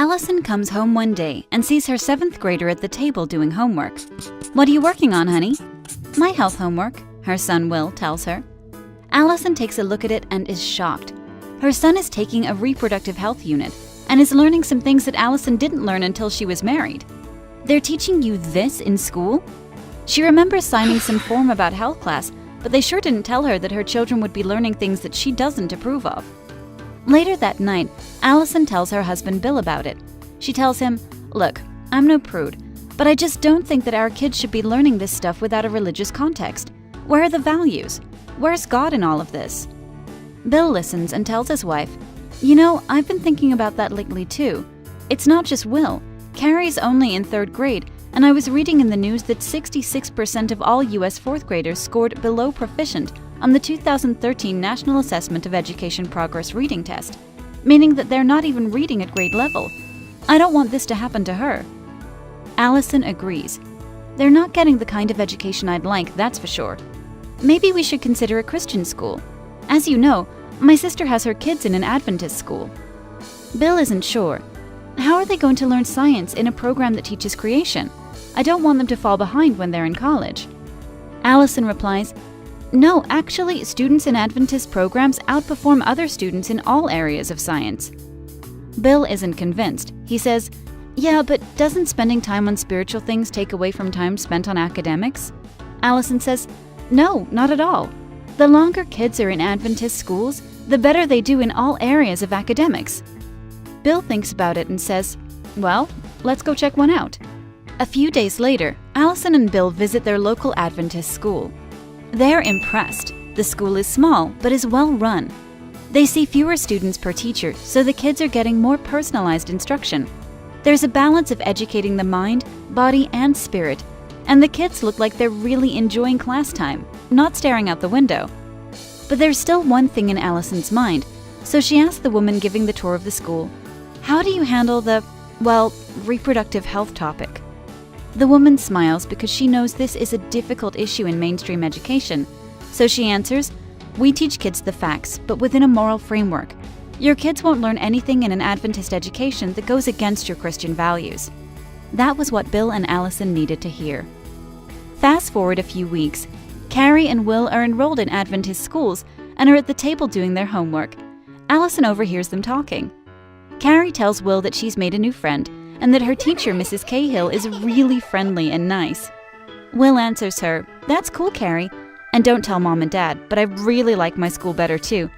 Allison comes home one day and sees her 7th grader at the table doing homework. "What are you working on, honey?" "My health homework," her son Will tells her. Allison takes a look at it and is shocked. Her son is taking a reproductive health unit and is learning some things that Allison didn't learn until she was married. "They're teaching you this in school?" She remembers signing some form about health class, but they sure didn't tell her that her children would be learning things that she doesn't approve of. Later that night, Allison tells her husband Bill about it. She tells him, "Look, I'm no prude, but I just don't think that our kids should be learning this stuff without a religious context. Where are the values? Where's God in all of this?" Bill listens and tells his wife, "You know, I've been thinking about that lately too. It's not just Will. Carrie's only in 3rd grade, and I was reading in the news that 66% of all U.S. 4th graders scored below proficient on the 2013 National Assessment of Education Progress reading test, meaning that they're not even reading at grade level. I don't want this to happen to her." Allison agrees. "They're not getting the kind of education I'd like, that's for sure. Maybe we should consider a Christian school. As you know, my sister has her kids in an Adventist school." Bill isn't sure. "How are they going to learn science in a program that teaches creation? I don't want them to fall behind when they're in college." Allison replies, "No, actually, students in Adventist programs outperform other students in all areas of science." Bill isn't convinced. He says, "Yeah, but doesn't spending time on spiritual things take away from time spent on academics?" Allison says, "No, not at all. The longer kids are in Adventist schools, the better they do in all areas of academics." Bill thinks about it and says, "Well, let's go check one out." A few days later, Allison and Bill visit their local Adventist school. They're impressed. The school is small, but is well run. They see fewer students per teacher, so the kids are getting more personalized instruction. There's a balance of educating the mind, body, and spirit, and the kids look like they're really enjoying class time, not staring out the window. But there's still one thing in Allison's mind, so she asks the woman giving the tour of the school, "How do you handle the, reproductive health topic?" The woman smiles because she knows this is a difficult issue in mainstream education. So she answers, "We teach kids the facts, but within a moral framework. Your kids won't learn anything in an Adventist education that goes against your Christian values." That was what Bill and Allison needed to hear. Fast forward a few weeks. Carrie and Will are enrolled in Adventist schools and are at the table doing their homework. Allison overhears them talking. Carrie tells Will that she's made a new friend and that her teacher, Mrs. Cahill, is really friendly and nice. Will answers her, "That's cool, Carrie. And don't tell Mom and Dad, but I really like my school better too.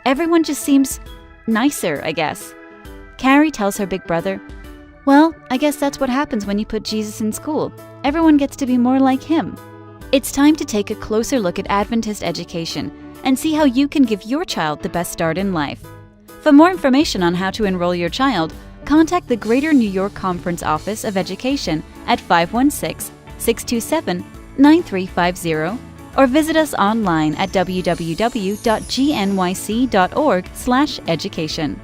Everyone just seems nicer, I guess." Carrie tells her big brother, "Well, I guess that's what happens when you put Jesus in school. Everyone gets to be more like him." It's time to take a closer look at Adventist education and see how you can give your child the best start in life. For more information on how to enroll your child, contact the Greater New York Conference Office of Education at 516-627-9350 or visit us online at www.gnyc.org/education.